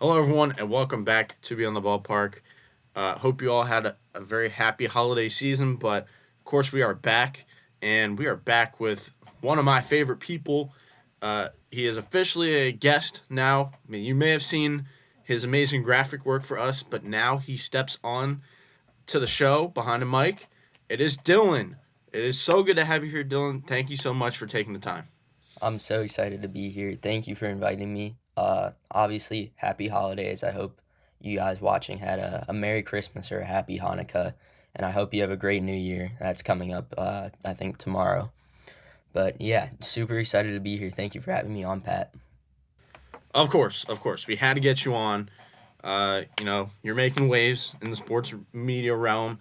Hello, everyone, and welcome back to Beyond the Ballpark. Hope you all had a very happy holiday season, but of course, we are back, and we are back with one of my favorite people. He is officially a guest now. I mean, you may have seen his amazing graphic work for us, but now he steps on to the show behind the mic. It is Dylan. It is so good to have you here, Dylan. Thank you so much for taking the time. I'm so excited to be here. Thank you for inviting me. Obviously, happy holidays. I hope you guys watching had a Merry Christmas or a Happy Hanukkah, and I hope you have a great New Year that's coming up, I think, tomorrow. But yeah, super excited to be here. Thank you for having me on, Pat. Of course. We had to get you on. You're making waves in the sports media realm.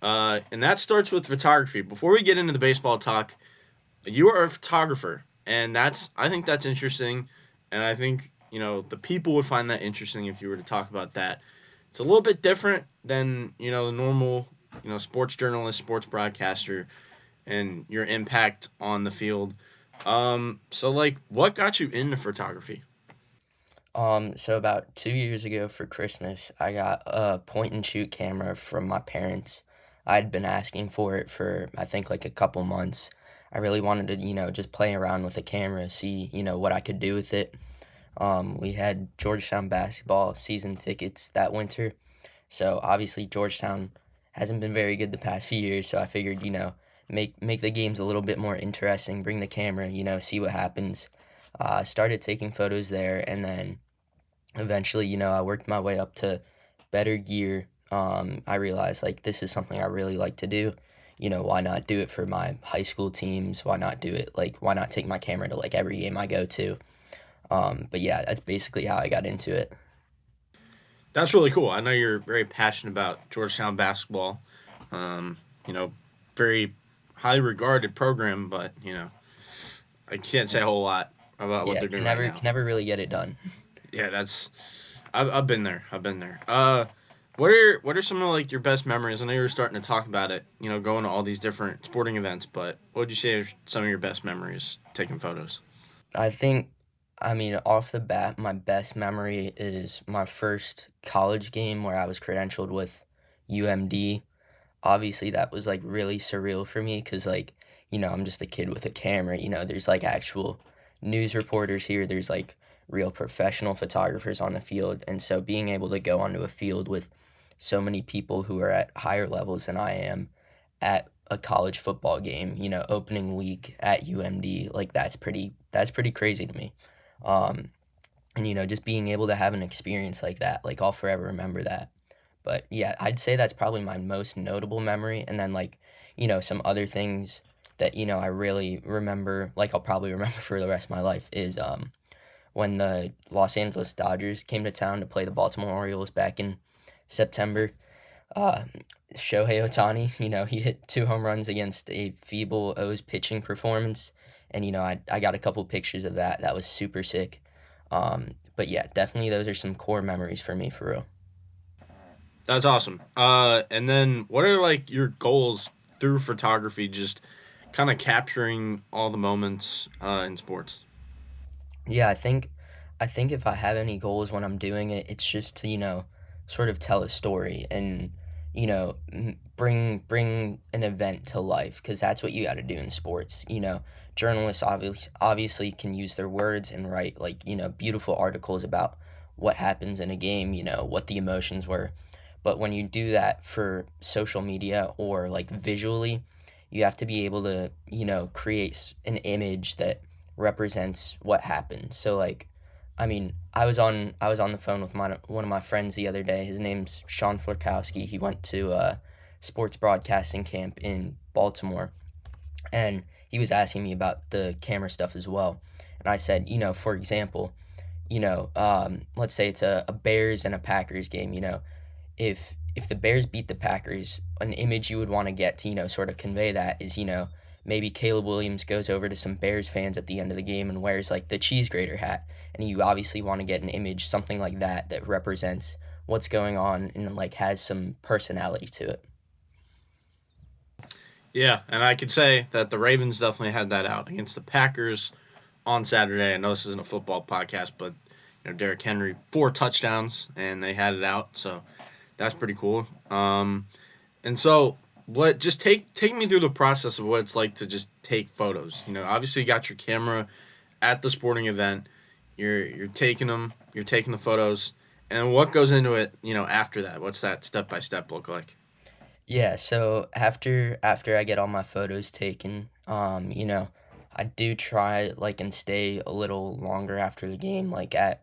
And that starts with photography. Before we get into the baseball talk, you are a photographer, and I think that's interesting, and I think the people would find that interesting if you were to talk about that. It's a little bit different than the normal sports journalist, sports broadcaster, and your impact on the field. So like, what got you into photography? So about 2 years ago for Christmas, I got a point and shoot camera from my parents. I'd been asking for it for I think like a couple months. I really wanted to, just play around with the camera, see, what I could do with it. We had Georgetown basketball season tickets that winter. So obviously Georgetown hasn't been very good the past few years, so I figured, make the games a little bit more interesting, bring the camera, see what happens. Started taking photos there, and then eventually, I worked my way up to better gear. I realized like this is something I really like to do. Why not do it for my high school teams? Why not do it like why not take my camera to like every game I go to? But yeah, that's basically how I got into it. That's really cool. I know you're very passionate about Georgetown basketball. Um, you know, very highly regarded program, but I can't say a whole lot about what Yeah, they're can doing right never now. can never really get it done. Yeah, I've been there. I've been there. What are some of like your best memories? I know you were starting to talk about it. Going to all these different sporting events, but what would you say are some of your best memories taking photos? I think, I mean, off the bat, my best memory is my first college game where I was credentialed with UMD. Obviously, that was like really surreal for me because, like, I'm just a kid with a camera. There's like actual news reporters here, there's like real professional photographers on the field. And so being able to go onto a field with so many people who are at higher levels than I am at a college football game, opening week at UMD, like that's pretty crazy to me. Um, and just being able to have an experience like that, like I'll forever remember that. But yeah, I'd say that's probably my most notable memory. And then like, some other things that, I really remember, like I'll probably remember for the rest of my life is when the Los Angeles Dodgers came to town to play the Baltimore Orioles back in September. Uh, Shohei Ohtani, he hit 2 home runs against a feeble O's pitching performance. And, I got a couple pictures of that. That was super sick. But yeah, definitely those are some core memories for me, for real. That's awesome. And then what are like your goals through photography? Just kind of capturing all the moments in sports. Yeah, I think if I have any goals when I'm doing it, it's just to, sort of tell a story and, bring an event to life because that's what you got to do in sports. Journalists obviously can use their words and write like, beautiful articles about what happens in a game, what the emotions were. But when you do that for social media or like visually, you have to be able to, create an image that represents what happened. So like, I mean, I was on the phone with one of my friends the other day. His name's Sean Flerkowski. He went to sports broadcasting camp in Baltimore, and he was asking me about the camera stuff as well. And I said, for example, let's say it's a Bears and a Packers game. If the Bears beat the Packers, an image you would want to get to, sort of convey that is, maybe Caleb Williams goes over to some Bears fans at the end of the game and wears like the cheese grater hat. And you obviously want to get an image, something like that, that represents what's going on and like has some personality to it. Yeah, and I could say that the Ravens definitely had that out against the Packers on Saturday. I know this isn't a football podcast, but Derrick Henry 4 touchdowns, and they had it out. So that's pretty cool. And so what? Just take me through the process of what it's like to just take photos. Obviously you got your camera at the sporting event. You're taking them. You're taking the photos. And what goes into it? After that, what's that step by step look like? Yeah, so after I get all my photos taken, I do try like and stay a little longer after the game, like at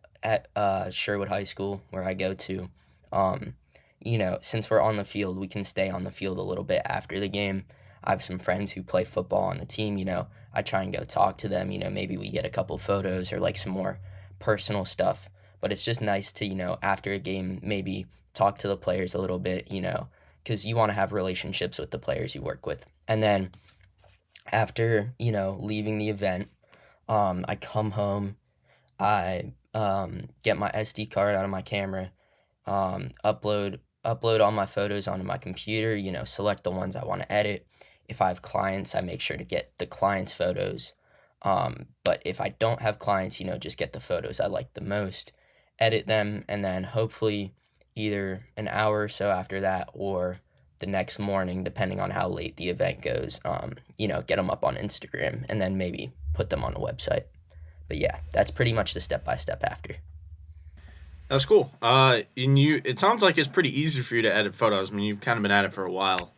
Sherwood High School where I go to. Um, since we're on the field, we can stay on the field a little bit after the game. I have some friends who play football on the team, I try and go talk to them, maybe we get a couple photos or like some more personal stuff. But it's just nice to, after a game, maybe talk to the players a little bit, because you want to have relationships with the players you work with. And then after, leaving the event, I come home, I get my SD card out of my camera, upload all my photos onto my computer, select the ones I want to edit. If I have clients, I make sure to get the clients' photos. But if I don't have clients, just get the photos I like the most, edit them, and then hopefully either an hour or so after that or the next morning, depending on how late the event goes, get them up on Instagram and then maybe put them on a website. But yeah, that's pretty much the step by step after. That's cool. It sounds like it's pretty easy for you to edit photos. I mean, you've kind of been at it for a while.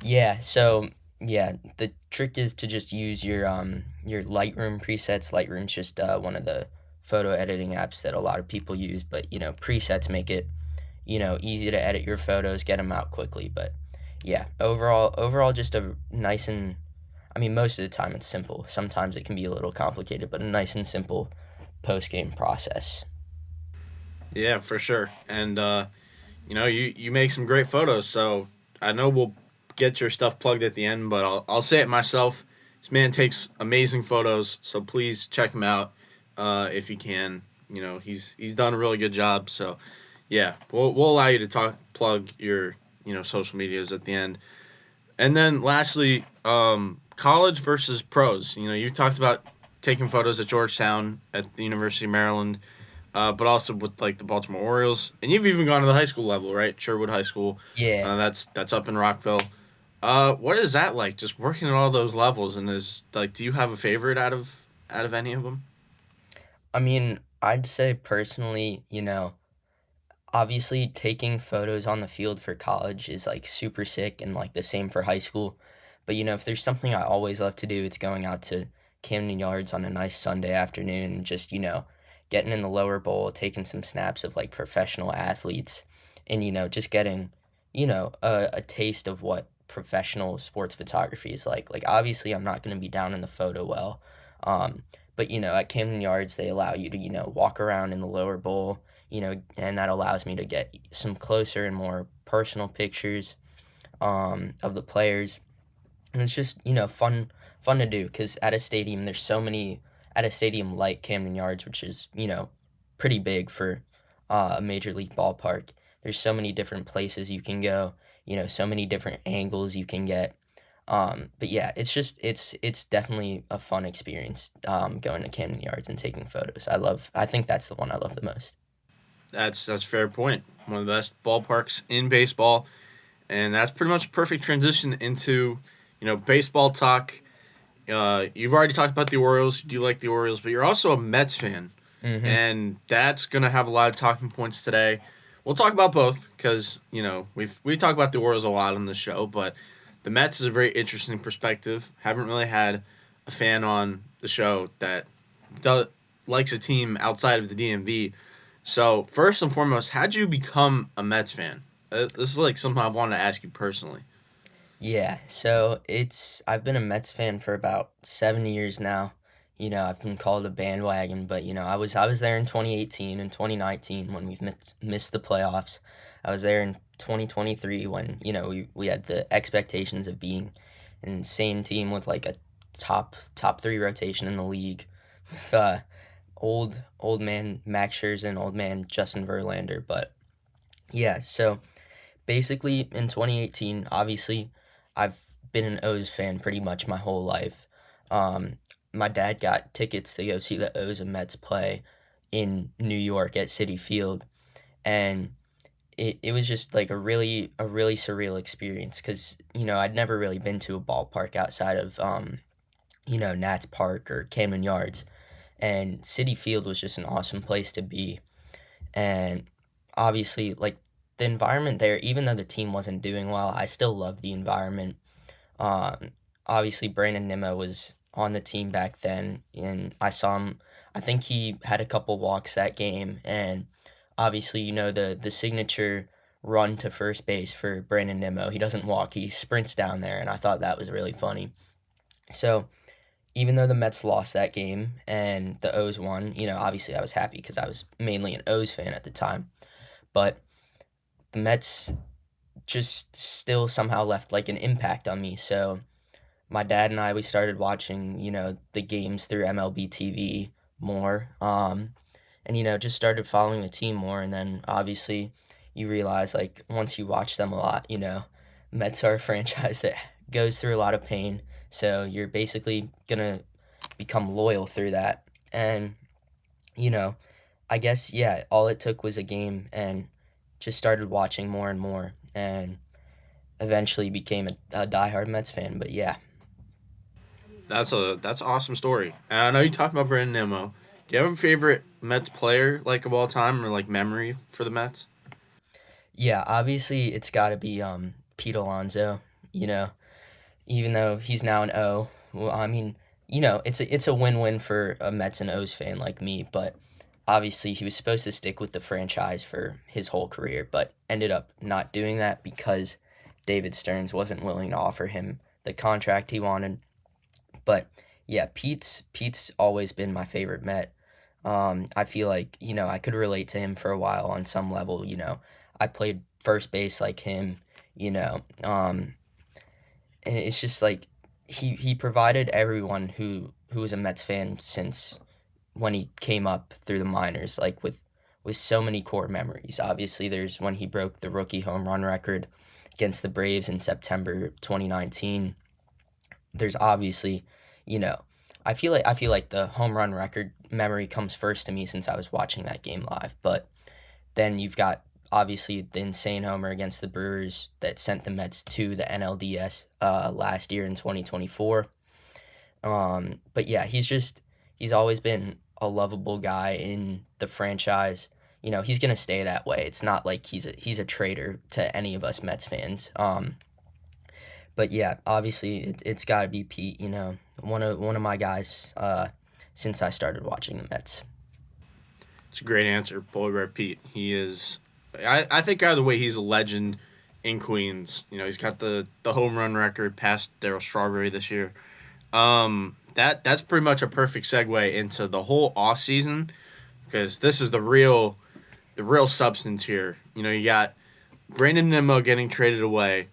Yeah, so yeah, the trick is to just use your Lightroom presets. Lightroom's just one of the photo editing apps that a lot of people use, but presets make it easy to edit your photos, get them out quickly. But yeah, overall just a nice and I mean most of the time it's simple. Sometimes it can be a little complicated, but a nice and simple post game process. Yeah, for sure. And you make some great photos. So I know we'll get your stuff plugged at the end, but I'll say it myself. This man takes amazing photos, so please check him out if you can. He's done a really good job. So yeah, we'll allow you to plug your social medias at the end. And then lastly, college versus pros. You've talked about taking photos at Georgetown, at the University of Maryland, but also with like the Baltimore Orioles, and you've even gone to the high school level, right? Sherwood High School, Yeah. that's up in Rockville. What is that like? Just working at all those levels, and is like, do you have a favorite out of any of them? I mean, I'd say personally, obviously taking photos on the field for college is like super sick and like the same for high school. But if there's something I always love to do, it's going out to Camden Yards on a nice Sunday afternoon and just, getting in the lower bowl, taking some snaps of like professional athletes and, just getting, a taste of what professional sports photography is like. Like obviously I'm not going to be down in the photo well. Um, but at Camden Yards they allow you to, walk around in the lower bowl, and that allows me to get some closer and more personal pictures of the players, and it's just fun to do because at a stadium there's so many at a stadium like Camden Yards, which is pretty big for a major league ballpark. There's so many different places you can go, so many different angles you can get. But yeah, it's definitely a fun experience going to Camden Yards and taking photos. I think that's the one I love the most. That's a fair point. One of the best ballparks in baseball, and that's pretty much a perfect transition into baseball talk. You've already talked about the Orioles. You do like the Orioles, but you're also a Mets fan, Hmm. and that's gonna have a lot of talking points today. We'll talk about both because we talk about the Orioles a lot on the show, but the Mets is a very interesting perspective. Haven't really had a fan on the show that does, likes a team outside of the DMV. So first and foremost, how'd you become a Mets fan? This is like something I've wanted to ask you personally. Yeah, so I've been a Mets fan for about 7 years now. I've been called a bandwagon, but I was there in 2018 and 2019 when we've missed the playoffs. I was there in 2023 when we had the expectations of being an insane team with like a top three rotation in the league with old man Max Scherzer and old man Justin Verlander. But yeah, so basically in 2018, obviously, I've been an O's fan pretty much my whole life. My dad got tickets to go see the O's and Mets play in New York at Citi Field, and it was just like a really surreal experience because I'd never really been to a ballpark outside of Nats Park or Camden Yards, and Citi Field was just an awesome place to be. And obviously, like, the environment there, even though the team wasn't doing well, I still loved the environment. um, Obviously, Brandon Nimmo was on the team back then, and I saw him. I think he had a couple walks that game, and obviously, the signature run to first base for Brandon Nimmo. He doesn't walk; he sprints down there, and I thought that was really funny. So even though the Mets lost that game and the O's won, obviously I was happy because I was mainly an O's fan at the time. But the Mets just still somehow left like an impact on me. So my dad and I, we started watching, the games through MLB TV more, and just started following the team more. And then obviously, you realize, like, once you watch them a lot, Mets are a franchise that goes through a lot of pain. So you're basically gonna become loyal through that. And you know, I guess, yeah, all it took was a game, and just started watching more and more, and eventually became a diehard Mets fan. But yeah. That's an awesome story. And I know you talked about Brandon Nimmo. Do you have a favorite Mets player like of all time or like memory for the Mets? Yeah, obviously it's got to be Pete Alonso. You know, even though he's now an O. Well, I mean, it's a win-win for a Mets and O's fan like me. But obviously he was supposed to stick with the franchise for his whole career, but ended up not doing that because David Stearns wasn't willing to offer him the contract he wanted. But yeah, Pete's always been my favorite Met. I feel like I could relate to him for a while on some level. I played first base like him. You know, and it's just like he provided everyone who was a Mets fan since when he came up through the minors, like with so many core memories. Obviously, there's when he broke the rookie home run record against the Braves in September 2019. There's obviously, you know, I feel like the home run record memory comes first to me since I was watching that game live. But then you've got obviously the insane homer against the Brewers that sent the Mets to the NLDS last year in 2024. But yeah, he's always been a lovable guy in the franchise. He's gonna stay that way. It's not like he's a traitor to any of us Mets fans. But yeah, obviously it's got to be Pete. One of my guys since I started watching the Mets. It's a great answer, Polar Bear Pete. He is. I think either way, he's a legend in Queens. He's got the home run record past Daryl Strawberry this year. That's pretty much a perfect segue into the whole off season because this is the real substance here. You got Brandon Nimmo getting traded away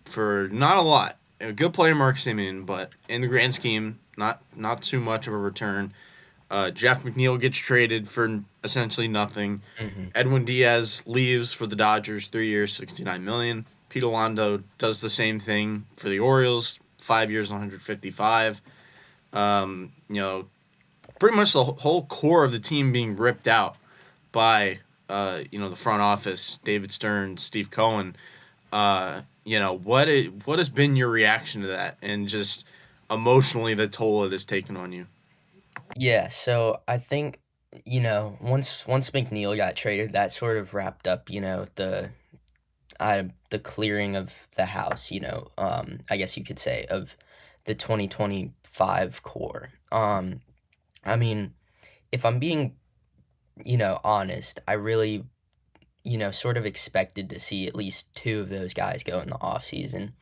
for not a lot. A good player, Mark Simeon, but in the grand scheme, not too much of a return. Jeff McNeil gets traded for essentially nothing. Hmm. Edwin Diaz leaves for the Dodgers, 3 years, $69 million. Pete Alonso does the same thing for the Orioles, 5 years, 155. Pretty much the whole core of the team being ripped out by the front office, David Stern, Steve Cohen. What has been your reaction to that, and just emotionally the toll it has taken on you? Yeah, so I think once McNeil got traded, that sort of wrapped up the clearing of the house. I guess you could say, of the 2025 core. I mean, if I'm being honest, I really sort of expected to see at least two of those guys go in the offseason.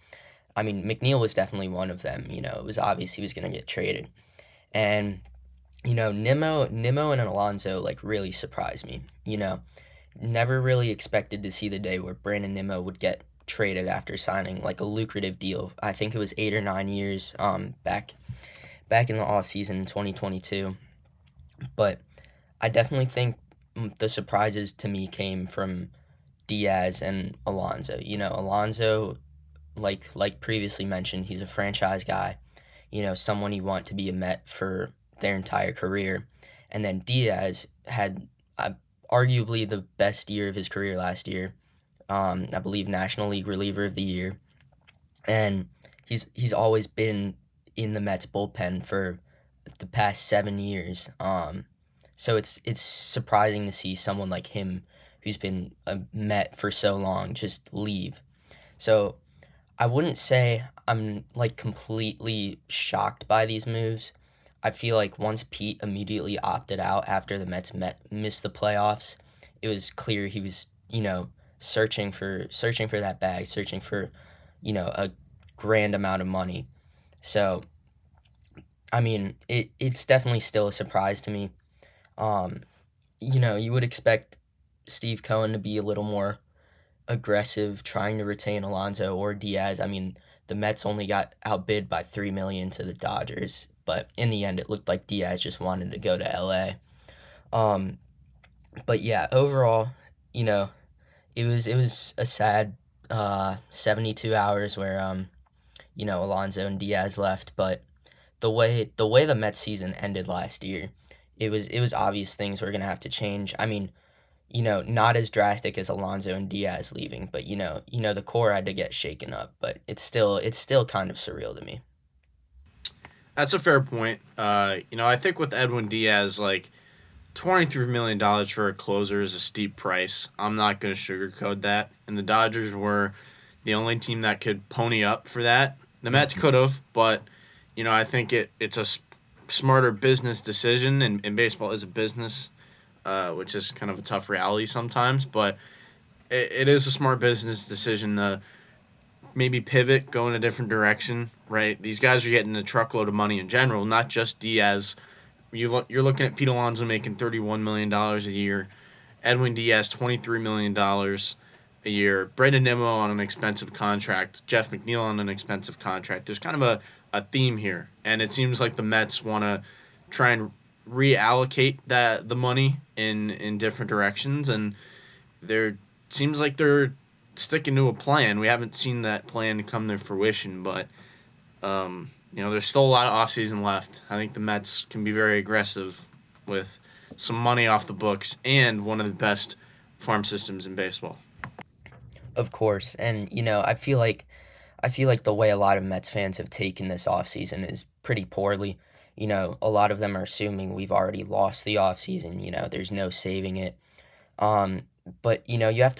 I mean, McNeil was definitely one of them. It was obvious he was going to get traded. And, Nimmo and Alonso, like, really surprised me. Never really expected to see the day where Brandon Nimmo would get traded after signing, like, a lucrative deal. I think it was 8 or 9 years back in the offseason in 2022. But I definitely think the surprises to me came from Diaz and Alonso. Alonso, like previously mentioned, he's a franchise guy. Someone you want to be a Met for their entire career. and then Diaz had arguably the best year of his career last year. I believe National League Reliever of the Year, and he's always been in the Mets bullpen for the past 7 years. So it's surprising to see someone like him, who's been a Met for so long, just leave. So I wouldn't say I'm like completely shocked by these moves. I feel like once Pete immediately opted out after the missed the playoffs, it was clear he was, searching for that bag, searching for, a grand amount of money. So, I mean, it's definitely still a surprise to me. Um, you would expect Steve Cohen to be a little more aggressive trying to retain Alonso or Diaz. I mean, the Mets only got outbid by 3 million to the Dodgers, but in the end, it looked like Diaz just wanted to go to LA. Um, but yeah, overall, you know, it was a sad 72 hours where Alonso and Diaz left, but the way the Mets season ended last year, it was obvious things were gonna have to change. I mean, not as drastic as Alonso and Diaz leaving, but the core had to get shaken up. But it's still kind of surreal to me. That's a fair point. I think with Edwin Diaz, like $23 million for a closer is a steep price. I'm not going to sugarcoat that. And the Dodgers were the only team that could pony up for that. The Mets Mhm. could have, but I think it's a smarter business decision, and baseball is a business, which is kind of a tough reality sometimes. But it is a smart business decision to maybe pivot, go in a different direction. Right? These guys are getting a truckload of money in general, not just Diaz. You're looking at Pete Alonso making $31 million a year, Edwin Diaz $23 million a year, Brendan Nimmo on an expensive contract, Jeff McNeil on an expensive contract. There's kind of a theme here, and it seems like the Mets want to try and reallocate the money in different directions, and there seems like they're sticking to a plan. We haven't seen that plan come to fruition, but there's still a lot of offseason left. I think the Mets can be very aggressive with some money off the books and one of the best farm systems in baseball. Of course, and I feel like the way a lot of Mets fans have taken this offseason is pretty poorly. A lot of them are assuming we've already lost the offseason. There's no saving it. Um, but you have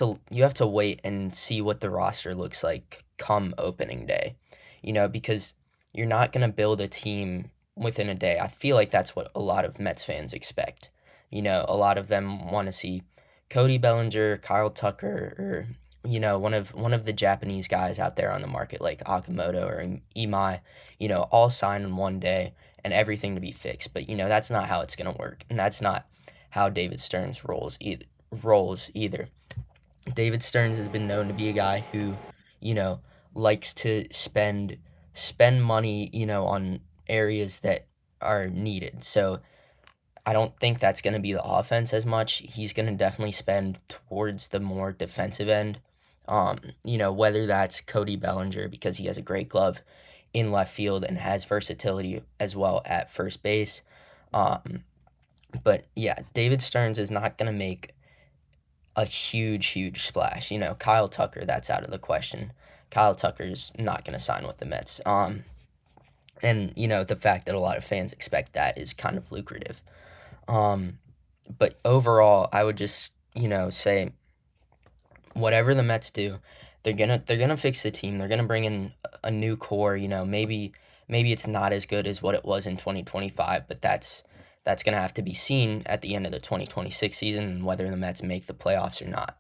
to wait and see what the roster looks like come opening day. Because you're not gonna build a team within a day. I feel like that's what a lot of Mets fans expect. A lot of them want to see Cody Bellinger, Kyle Tucker, or one of the Japanese guys out there on the market like Akamoto or Imai, all sign in one day and everything to be fixed. But that's not how it's gonna work, and that's not how David Stearns rolls either. David Stearns has been known to be a guy who, you know, likes to spend money, on areas that are needed. So I don't think that's going to be the offense as much. He's going to definitely spend towards the more defensive end. Whether that's Cody Bellinger because he has a great glove in left field and has versatility as well at first base. Um, but yeah, David Stearns is not going to make a huge, huge splash. Kyle Tucker, that's out of the question. Kyle Tucker's not going to sign with the Mets. And the fact that a lot of fans expect that is kind of lucrative. Um, but overall, I would just say whatever the Mets do, they're gonna fix the team. They're gonna bring in a new core. Maybe it's not as good as what it was in 2025, but that's gonna have to be seen at the end of the 2026 season and whether the Mets make the playoffs or not.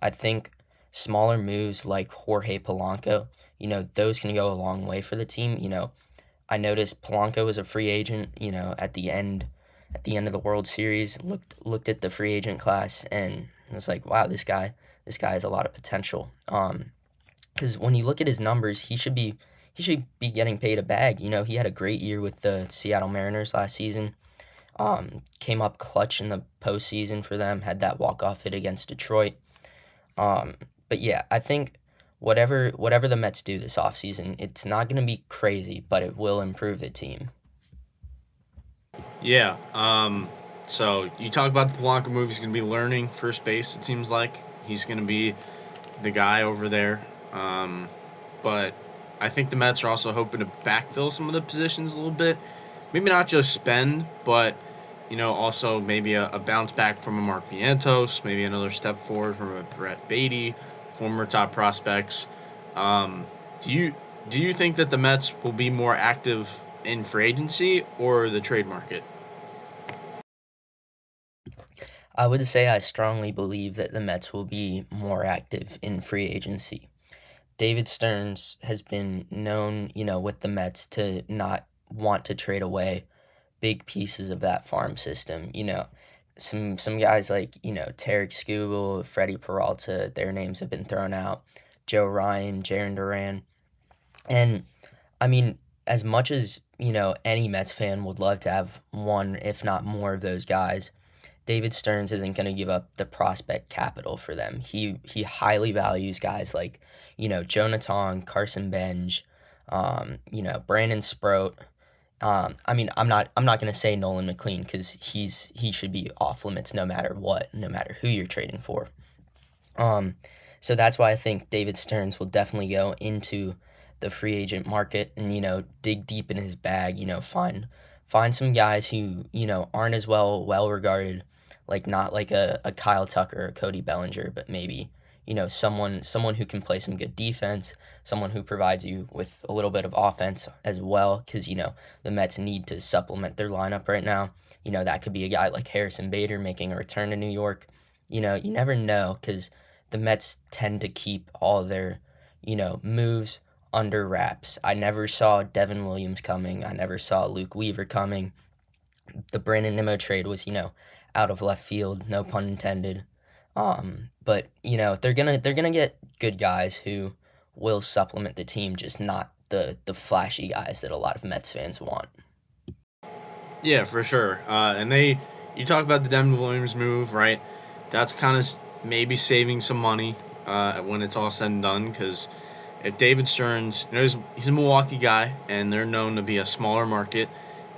I think smaller moves like Jorge Polanco, those can go a long way for the team. I noticed Polanco was a free agent. At the end of the World Series, looked at the free agent class and was like, wow, this guy has a lot of potential. Because when you look at his numbers, he should be getting paid a bag. He had a great year with the Seattle Mariners last season. Came up clutch in the postseason for them. Had that walk off hit against Detroit. Um, but yeah, I think whatever the Mets do this offseason, it's not going to be crazy, but it will improve the team. Yeah. So you talk about the Polanco move. He's going to be learning first base. It seems like he's going to be the guy over there. But I think the Mets are also hoping to backfill some of the positions a little bit. Maybe not just spend, but also maybe a bounce back from a Mark Vientos, maybe another step forward from a Brett Beatty, former top prospects. Um, do you think that the Mets will be more active in free agency or the trade market? I would say I strongly believe that the Mets will be more active in free agency. David Stearns has been known, with the Mets to not want to trade away big pieces of that farm system. Some guys like, Tarek Skubal, Freddie Peralta, their names have been thrown out. Joe Ryan, Jaron Duran. And I mean, as much as, any Mets fan would love to have one, if not more of those guys, David Stearns isn't going to give up the prospect capital for them. He highly values guys like, Jonathan, Carson Benj, Brandon Sproat. I'm not going to say Nolan McLean because he should be off limits no matter what, no matter who you're trading for. Um, so that's why I think David Stearns will definitely go into the free agent market and dig deep in his bag. Find some guys who aren't as well regarded, like not like a Kyle Tucker or Cody Bellinger, but maybe someone who can play some good defense, someone who provides you with a little bit of offense as well, because the Mets need to supplement their lineup right now. That could be a guy like Harrison Bader making a return to New York. You never know because the Mets tend to keep all their, moves under wraps. I never saw Devin Williams coming. I never saw Luke Weaver coming. The Brandon Nimmo trade was, out of left field, no pun intended. But they're gonna get good guys who will supplement the team, just not the flashy guys that a lot of Mets fans want. Yeah, for sure. You talk about the Devin Williams move, right? That's kind of maybe saving some money when it's all said and done. Because if David Stearns, he's a Milwaukee guy, and they're known to be a smaller market,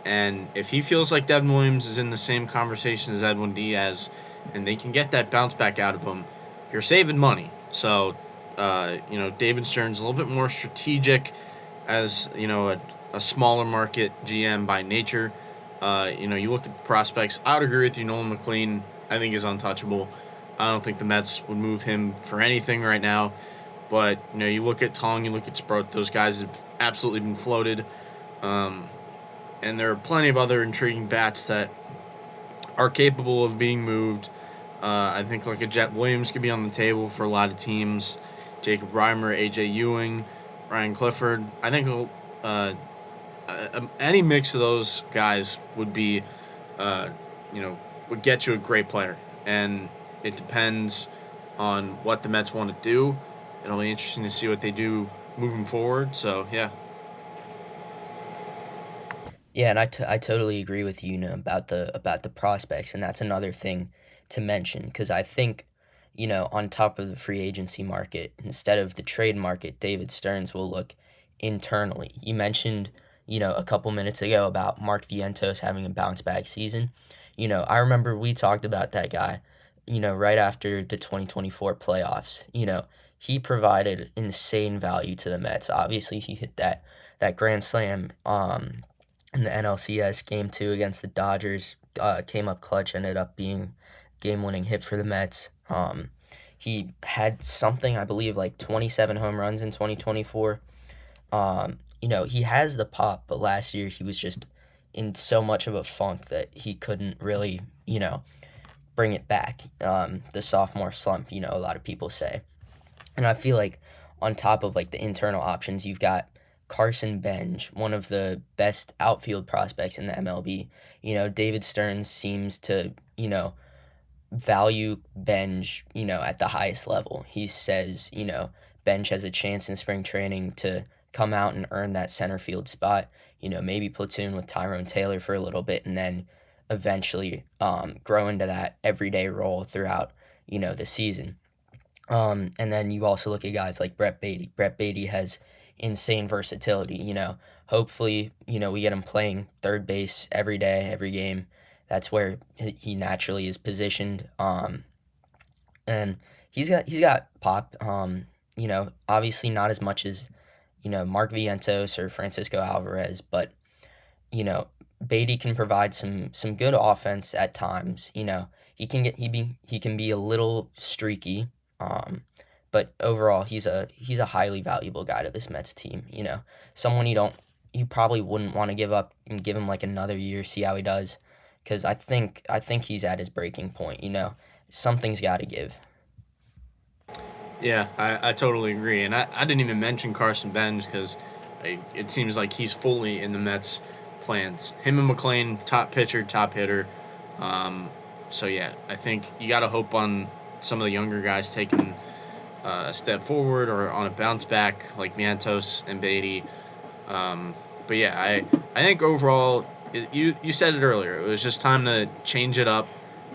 and if he feels like Devin Williams is in the same conversation as Edwin Diaz, and they can get that bounce back out of him, you're saving money. So, David Stearns a little bit more strategic as a smaller market GM by nature. You look at the prospects. I would agree with you. Nolan McLean, I think, is untouchable. I don't think the Mets would move him for anything right now. But you look at Tong, you look at Sprout. Those guys have absolutely been floated. And there are plenty of other intriguing bats that are capable of being moved. I think like a Jet Williams could be on the table for a lot of teams. Jacob Reimer, AJ Ewing, Ryan Clifford. I think any mix of those guys would be, uh, would get you a great player. And it depends on what the Mets want to do. It'll be interesting to see what they do moving forward. So yeah. Yeah, and I totally agree with you, about the prospects, and that's another thing to mention because I think, on top of the free agency market, instead of the trade market, David Stearns will look internally. You mentioned, a couple minutes ago about Mark Vientos having a bounce back season. I remember we talked about that guy, right after the 2024 playoffs. He provided insane value to the Mets. Obviously, he hit that grand slam in the NLCS game two against the Dodgers, came up clutch, ended up being game winning hit for the Mets. He had something, I believe, like 27 home runs in 2024. He has the pop, but last year he was just in so much of a funk that he couldn't really, bring it back. The sophomore slump, a lot of people say. And I feel like on top of like the internal options, you've got Carson Benj, one of the best outfield prospects in the MLB. David Stearns seems to, value Benj, at the highest level. He says, Benj has a chance in spring training to come out and earn that center field spot, maybe platoon with Tyrone Taylor for a little bit and then eventually grow into that everyday role throughout, the season. And then you also look at guys like Brett Beatty. Brett Beatty has insane versatility. Hopefully, we get him playing third base every day, every game, That's where he naturally is positioned. And he's got pop. Obviously not as much as Mark Vientos or Francisco Alvarez, but you know, Beatty can provide some good offense at times. He can be a little streaky, um, but overall he's a highly valuable guy to this Mets team. Someone you probably wouldn't want to give up and give him like another year, see how he does, because I think he's at his breaking point. Something's got to give. Yeah, I totally agree. And I didn't even mention Carson Benz because it seems like he's fully in the Mets' plans. Him and McClain, top pitcher, top hitter. Um, so, yeah, I think you got to hope on some of the younger guys taking a step forward or on a bounce back like Vientos and Beatty. But, yeah, I think overall, you said it earlier, it was just time to change it up.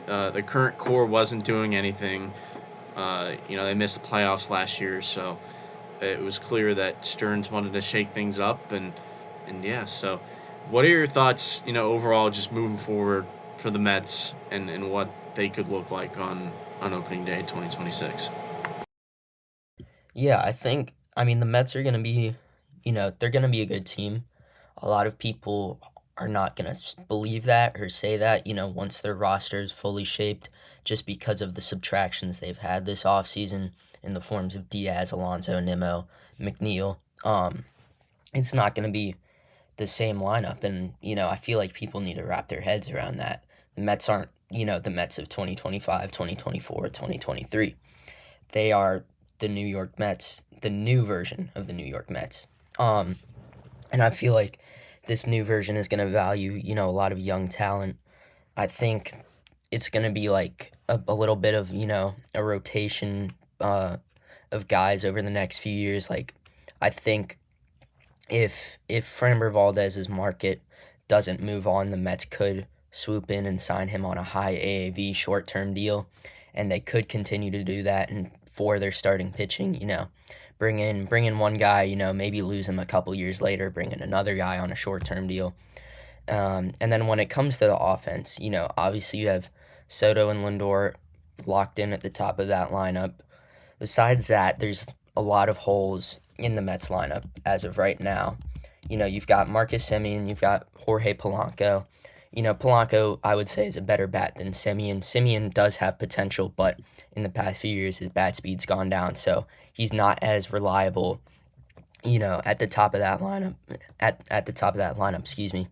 The current core wasn't doing anything. They missed the playoffs last year, so it was clear that Stearns wanted to shake things up, and yeah. So, what are your thoughts? Overall, just moving forward for the Mets and what they could look like on opening day 2026. Yeah, I mean the Mets are gonna be, they're gonna be a good team. A lot of people are not gonna believe that or say that, once their roster is fully shaped, just because of the subtractions they've had this offseason in the forms of Diaz, Alonso, Nimmo, McNeil. It's not gonna be the same lineup, and I feel like people need to wrap their heads around that. The Mets aren't, the Mets of 2025, 2024, 2023. They are the New York Mets, the new version of the New York Mets. Um, and I feel like this new version is going to value, a lot of young talent. I think it's going to be like a little bit of, a rotation of guys over the next few years. Like, I think if Framber Valdez's market doesn't move on, the Mets could swoop in and sign him on a high AAV short term deal, and they could continue to do that. And for their starting pitching, bring in one guy, maybe lose him a couple years later, bring in another guy on a short term deal. And then when it comes to the offense, obviously you have Soto and Lindor locked in at the top of that lineup. Besides that, there's a lot of holes in the Mets lineup as of right now. You've got Marcus Semien, you've got Jorge Polanco. Polanco, I would say, is a better bat than Semien. Semien does have potential, but in the past few years, his bat speed's gone down, so he's not as reliable, at the top of that lineup. At the top of that lineup, excuse me.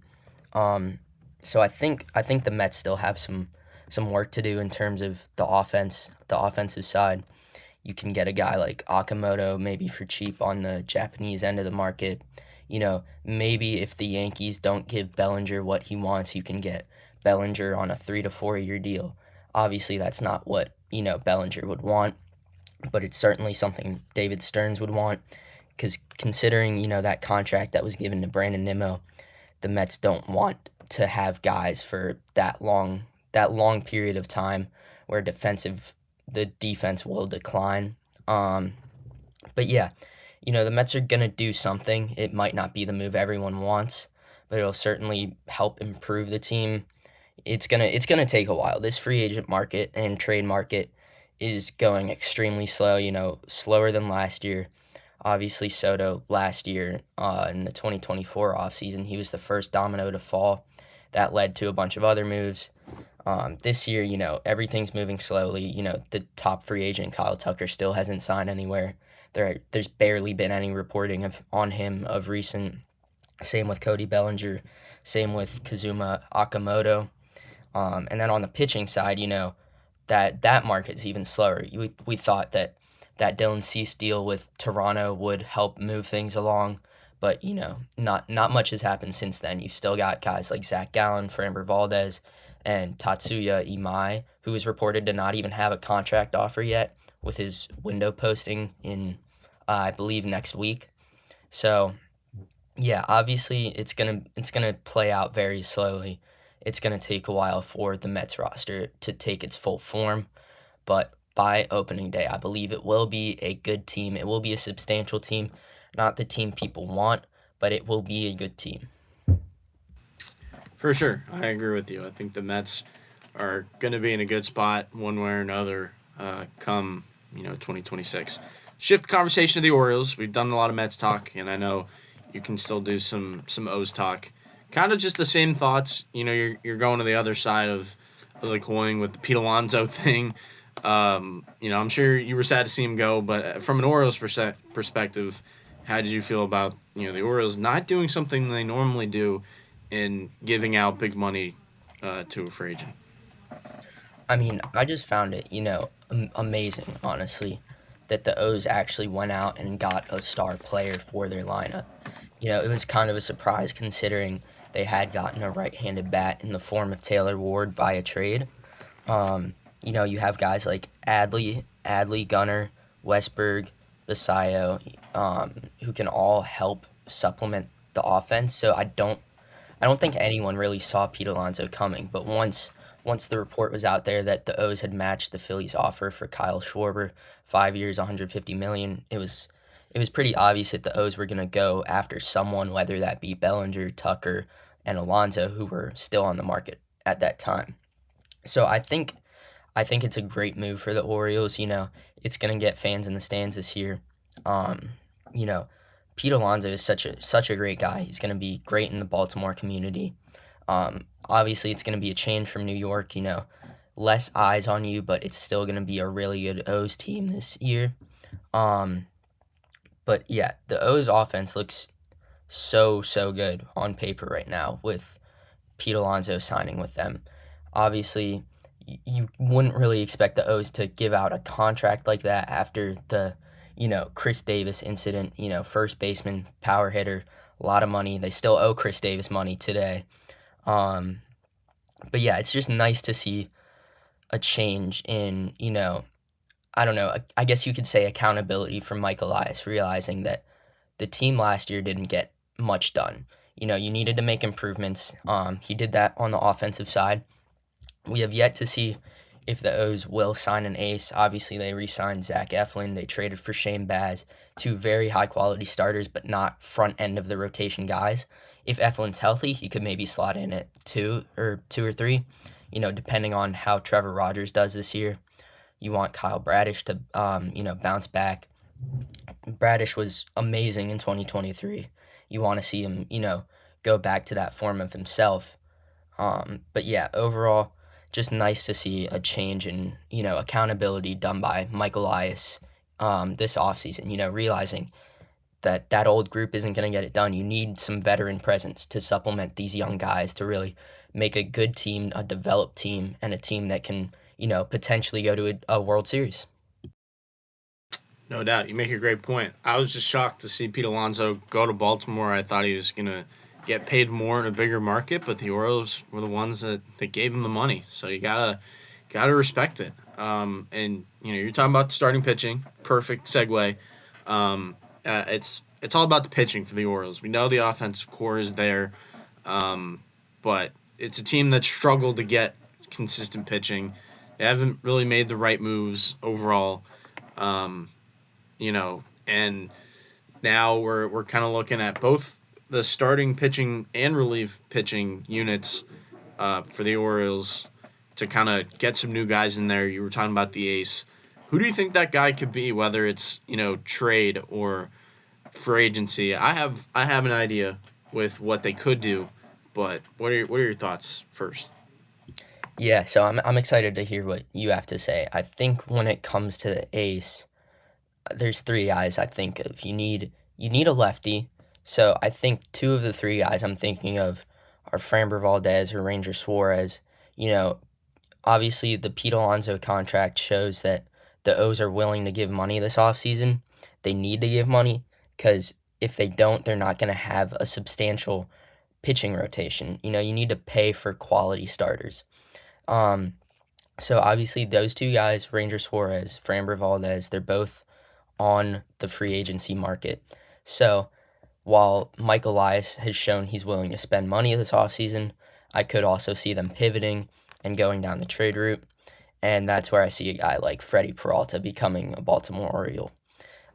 Um, so I think the Mets still have some work to do in terms of the offensive side. You can get a guy like Akamoto maybe for cheap on the Japanese end of the market. Maybe if the Yankees don't give Bellinger what he wants, you can get Bellinger on a 3 to 4 year deal. Obviously, that's not what, Bellinger would want, but it's certainly something David Stearns would want because considering, that contract that was given to Brandon Nimmo, the Mets don't want to have guys for that long period of time where the defense will decline. But yeah, the Mets are gonna do something. It might not be the move everyone wants, but it'll certainly help improve the team. It's gonna take a while. This free agent market and trade market is going extremely slow. Slower than last year. Obviously, Soto last year in the 2024 offseason, he was the first domino to fall. That led to a bunch of other moves. This year, everything's moving slowly. The top free agent, Kyle Tucker, still hasn't signed anywhere. There's barely been any reporting on him of recent. Same with Cody Bellinger. Same with Kazuma Akamoto. And then on the pitching side, that market's even slower. We thought that Dylan Cease deal with Toronto would help move things along, but not much has happened since then. You've still got guys like Zach Gallen, Framber Valdez, and Tatsuya Imai, who is reported to not even have a contract offer yet, with his window posting in, I believe, next week. So yeah, obviously it's gonna play out very slowly. It's gonna take a while for the Mets roster to take its full form, but by opening day, I believe it will be a good team. It will be a substantial team, not the team people want, but it will be a good team. For sure, I agree with you. I think the Mets are going to be in a good spot one way or another come 2026. Shift the conversation to the Orioles. We've done a lot of Mets talk, and I know you can still do some O's talk. Kind of just the same thoughts. You're going to the other side of the coin with the Pete Alonso thing. I'm sure you were sad to see him go, but from an Orioles perspective, how did you feel about the Orioles not doing something they normally do in giving out big money to a free agent? I mean, I just found it, amazing, honestly, that the O's actually went out and got a star player for their lineup. It was kind of a surprise considering they had gotten a right-handed bat in the form of Taylor Ward via trade. You have guys like Adley, Gunner, Westberg, Basayo, who can all help supplement the offense. So I don't think anyone really saw Pete Alonso coming, but once the report was out there that the O's had matched the Phillies' offer for Kyle Schwarber, 5 years, 150 million, it was pretty obvious that the O's were going to go after someone, whether that be Bellinger, Tucker, and Alonso, who were still on the market at that time. So I think it's a great move for the Orioles. It's going to get fans in the stands this year. Um, you know, Pete Alonso is such a great guy. He's going to be great in the Baltimore community. Obviously, it's going to be a change from New York. Less eyes on you, but it's still going to be a really good O's team this year. Um, but yeah, the O's offense looks so good on paper right now with Pete Alonso signing with them. Obviously, you wouldn't really expect the O's to give out a contract like that after the, Chris Davis incident, first baseman, power hitter, a lot of money. They still owe Chris Davis money today. Um, but yeah, it's just nice to see a change in, I don't know, I guess you could say accountability from Mike Elias, realizing that the team last year didn't get much done. You needed to make improvements. He did that on the offensive side. We have yet to see if the O's will sign an ace. Obviously, they re-signed Zach Eflin. They traded for Shane Baz, two very high-quality starters, but not front end of the rotation guys. If Eflin's healthy, he could maybe slot in at two or three, depending on how Trevor Rogers does this year. You want Kyle Bradish to, bounce back. Bradish was amazing in 2023. You want to see him, go back to that form of himself. But yeah, overall, just nice to see a change in, accountability done by Mike Elias this offseason, realizing that that old group isn't going to get it done. You need some veteran presence to supplement these young guys to really make a good team, a developed team, and a team that can, potentially go to a World Series. No doubt. You make a great point. I was just shocked to see Pete Alonso go to Baltimore. I thought he was going to get paid more in a bigger market, but the Orioles were the ones that gave him the money. So you gotta respect it. And you're talking about the starting pitching. Perfect segue. It's all about the pitching for the Orioles. We know the offensive core is there, but it's a team that struggled to get consistent pitching. They haven't really made the right moves overall. Um, and now we're kind of looking at both the starting pitching and relief pitching units for the Orioles to kind of get some new guys in there. You were talking about the ace. Who do you think that guy could be? Whether it's trade or free agency. I have an idea with what they could do, but what are your thoughts first? Yeah, so I'm excited to hear what you have to say. I think when it comes to the ace, there's three guys I think of. You need a lefty. So I think two of the three guys I'm thinking of are Framber Valdez or Ranger Suarez. You know, Obviously the Pete Alonso contract shows that the O's are willing to give money this offseason. They need to give money because if they don't, they're not going to have a substantial pitching rotation. You need to pay for quality starters. Um, so obviously those two guys, Ranger Suarez, Framber Valdez, they're both on the free agency market. So while Mike Elias has shown he's willing to spend money this offseason, I could also see them pivoting and going down the trade route. And that's where I see a guy like Freddie Peralta becoming a Baltimore Oriole.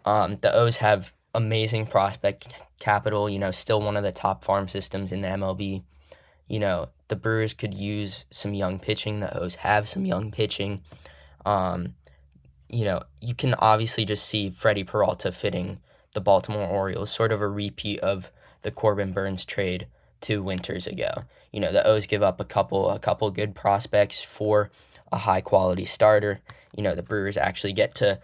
The O's have amazing prospect capital, still one of the top farm systems in the MLB. The Brewers could use some young pitching. The O's have some young pitching. Um, you can obviously just see Freddie Peralta fitting the Baltimore Orioles, sort of a repeat of the Corbin Burns trade 2 winters ago. The O's give up a couple good prospects for a high quality starter. The Brewers actually get to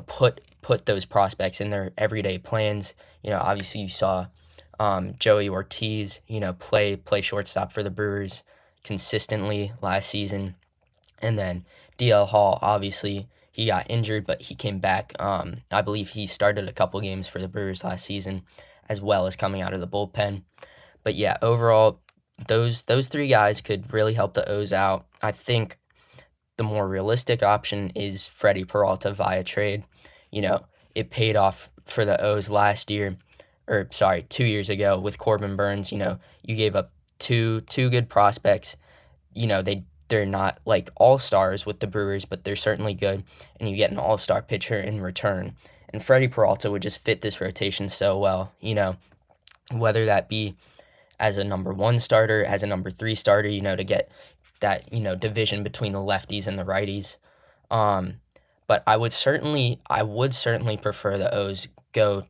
put those prospects in their everyday plans. Obviously you saw Joey Ortiz, play shortstop for the Brewers consistently last season, and then DL Hall, obviously he got injured, but he came back. I believe he started a couple games for the Brewers last season, as well as coming out of the bullpen. But yeah, overall, those three guys could really help the O's out. I think the more realistic option is Freddie Peralta via trade. You know, it paid off for the O's last year, or sorry, 2 years ago with Corbin Burns. You gave up two good prospects. They're not like all-stars with the Brewers, but they're certainly good, and you get an all-star pitcher in return. And Freddie Peralta would just fit this rotation so well, whether that be as a number one starter, as a number three starter, to get that, division between the lefties and the righties. Um, but I would certainly prefer the O's go,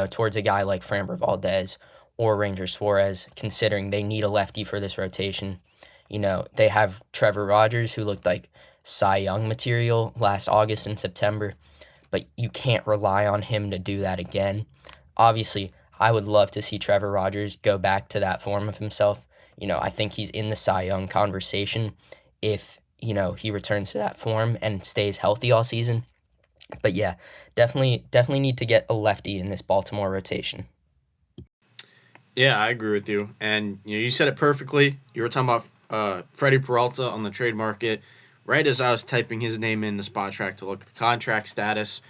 towards a guy like Framber Valdez or Ranger Suarez, considering they need a lefty for this rotation. They have Trevor Rogers, who looked like Cy Young material last August and September, but you can't rely on him to do that again. Obviously, I would love to see Trevor Rogers go back to that form of himself. I think he's in the Cy Young conversation if, he returns to that form and stays healthy all season. But yeah, definitely need to get a lefty in this Baltimore rotation. Yeah, I agree with you. And you said it perfectly. You were talking about Freddie Peralta on the trade market. Right as I was typing his name in the spot track to look at the contract status,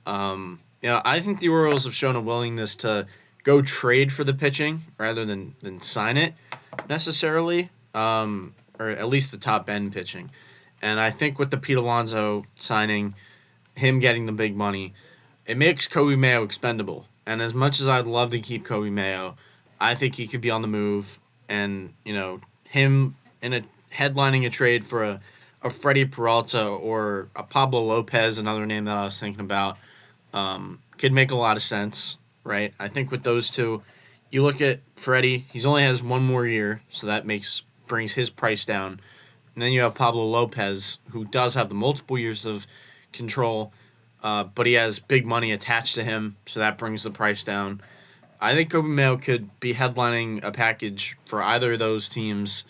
I think the Orioles have shown a willingness to go trade for the pitching rather than sign it necessarily, or at least the top end pitching. And I think with the Pete Alonso signing, him getting the big money, it makes Kobe Mayo expendable. And as much as I'd love to keep Kobe Mayo, I think he could be on the move. And him in a headlining a trade for a Freddie Peralta or a Pablo Lopez, another name that I was thinking about, could make a lot of sense, right? I think with those two, you look at Freddie, he's only has one more year, so that brings his price down. And then you have Pablo Lopez, who does have the multiple years of control, but he has big money attached to him, so that brings the price down. I think Kobe Mayo could be headlining a package for either of those teams.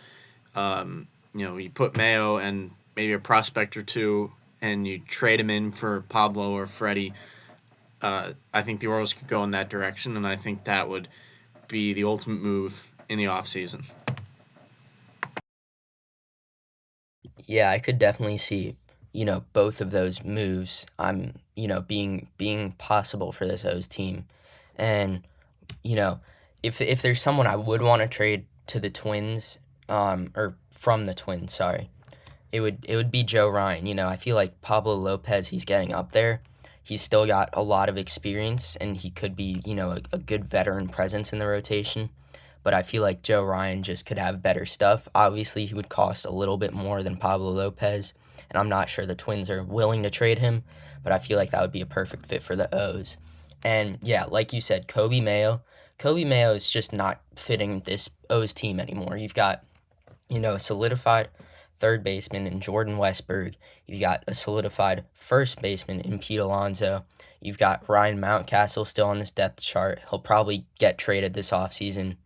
You put Mayo and maybe a prospect or two, and you trade him in for Pablo or Freddie. I think the Orioles could go in that direction, and I think that would be the ultimate move in the offseason. Yeah, I could definitely see, both of those moves. Being possible for this O's team, and you know, if there's someone I would want to trade to the Twins, or from the Twins, sorry, it would be Joe Ryan. I feel like Pablo Lopez, he's getting up there. He's still got a lot of experience, and he could be, a good veteran presence in the rotation. But I feel like Joe Ryan just could have better stuff. Obviously, he would cost a little bit more than Pablo Lopez, and I'm not sure the Twins are willing to trade him, but I feel like that would be a perfect fit for the O's. And yeah, like you said, Kobe Mayo. Kobe Mayo is just not fitting this O's team anymore. You've got, a solidified third baseman in Jordan Westberg. You've got a solidified first baseman in Pete Alonso. You've got Ryan Mountcastle still on this depth chart. He'll probably get traded this offseason.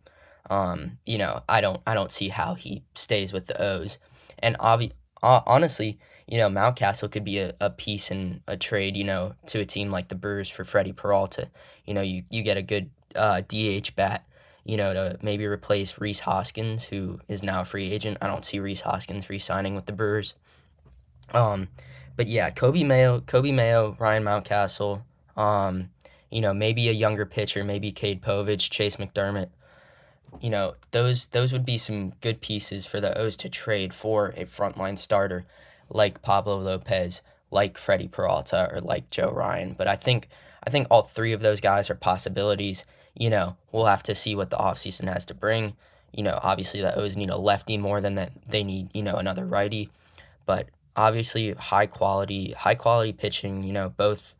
I don't see how he stays with the O's. And honestly, Mountcastle could be a piece in a trade, to a team like the Brewers for Freddie Peralta. You get a good DH bat, to maybe replace Rhys Hoskins, who is now a free agent. I don't see Rhys Hoskins re-signing with the Brewers. Um, but yeah, Kobe Mayo, Ryan Mountcastle, maybe a younger pitcher, maybe Cade Povich, Chase McDermott. Those would be some good pieces for the O's to trade for a frontline starter like Pablo Lopez, like Freddie Peralta, or like Joe Ryan. But I think all three of those guys are possibilities. We'll have to see what the offseason has to bring. Obviously the O's need a lefty more than that they need, another righty. But obviously high quality pitching, both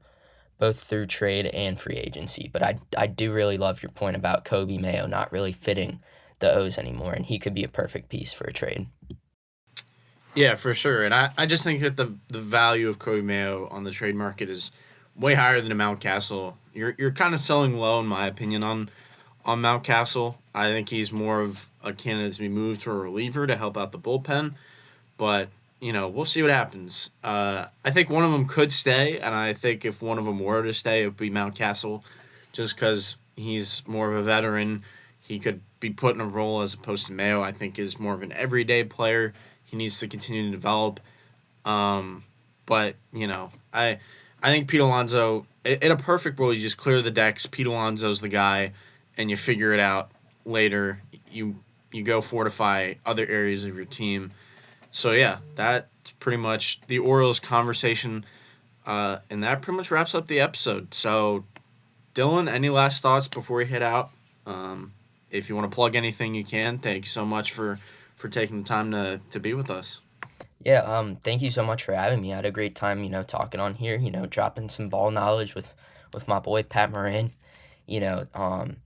through trade and free agency. But I do really love your point about Kobe Mayo not really fitting the O's anymore, and he could be a perfect piece for a trade. Yeah, for sure. And I just think that the value of Kobe Mayo on the trade market is way higher than a Mountcastle. You're kind of selling low, in my opinion, on Mountcastle. I think he's more of a candidate to be moved to a reliever to help out the bullpen. But we'll see what happens. I think one of them could stay, and I think if one of them were to stay, it would be Mountcastle, just because he's more of a veteran. He could be put in a role as opposed to Mayo. I think is more of an everyday player. He needs to continue to develop. But I think Pete Alonso in a perfect world, you just clear the decks. Pete Alonso's the guy, and you figure it out later. You go fortify other areas of your team. So yeah, that's pretty much the Orioles conversation, and that pretty much wraps up the episode. So Dylan, any last thoughts before we head out? If you want to plug anything, you can. Thank you so much for taking the time to be with us. Yeah, thank you so much for having me. I had a great time, talking on here, dropping some ball knowledge with my boy Pat Moran. You know, um,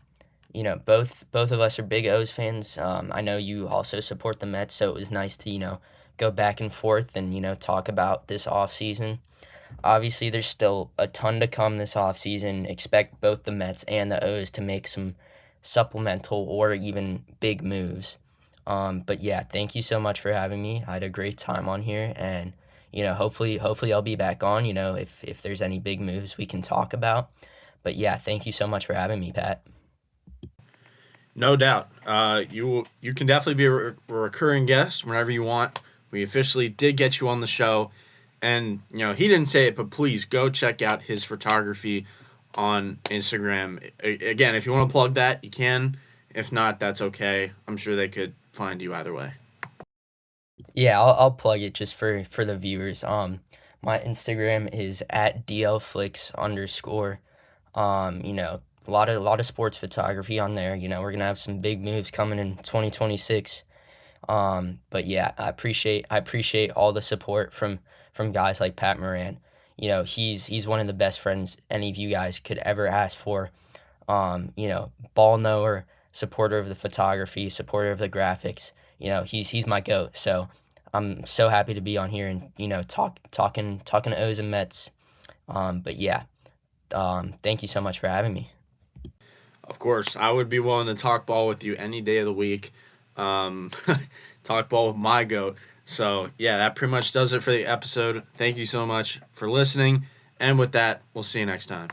both of us are big O's fans. I know you also support the Mets, so it was nice to, go back and forth and, talk about this off season. Obviously, there's still a ton to come this off season. Expect both the Mets and the O's to make some supplemental or even big moves. But yeah, thank you so much for having me. I had a great time on here, and hopefully I'll be back on. If there's any big moves we can talk about. But yeah, thank you so much for having me, Pat. No doubt. You can definitely be a recurring guest whenever you want. We officially did get you on the show, and he didn't say it, but please go check out his photography on Instagram. Again, if you want to plug that, you can. If not, that's okay. I'm sure they could find you either way. Yeah, I'll plug it just for the viewers. My Instagram is at dlflix underscore. A lot of sports photography on there. We're gonna have some big moves coming in 2026. But yeah, I appreciate all the support from guys like Pat Moran. He's one of the best friends any of you guys could ever ask for. Ball knower, supporter of the photography, supporter of the graphics. He's my goat. So I'm so happy to be on here and talking O's and Mets. But yeah, thank you so much for having me. Of course, I would be willing to talk ball with you any day of the week. Um, talk ball with my goat. So, yeah, that pretty much does it for the episode. Thank you so much for listening. And with that, we'll see you next time.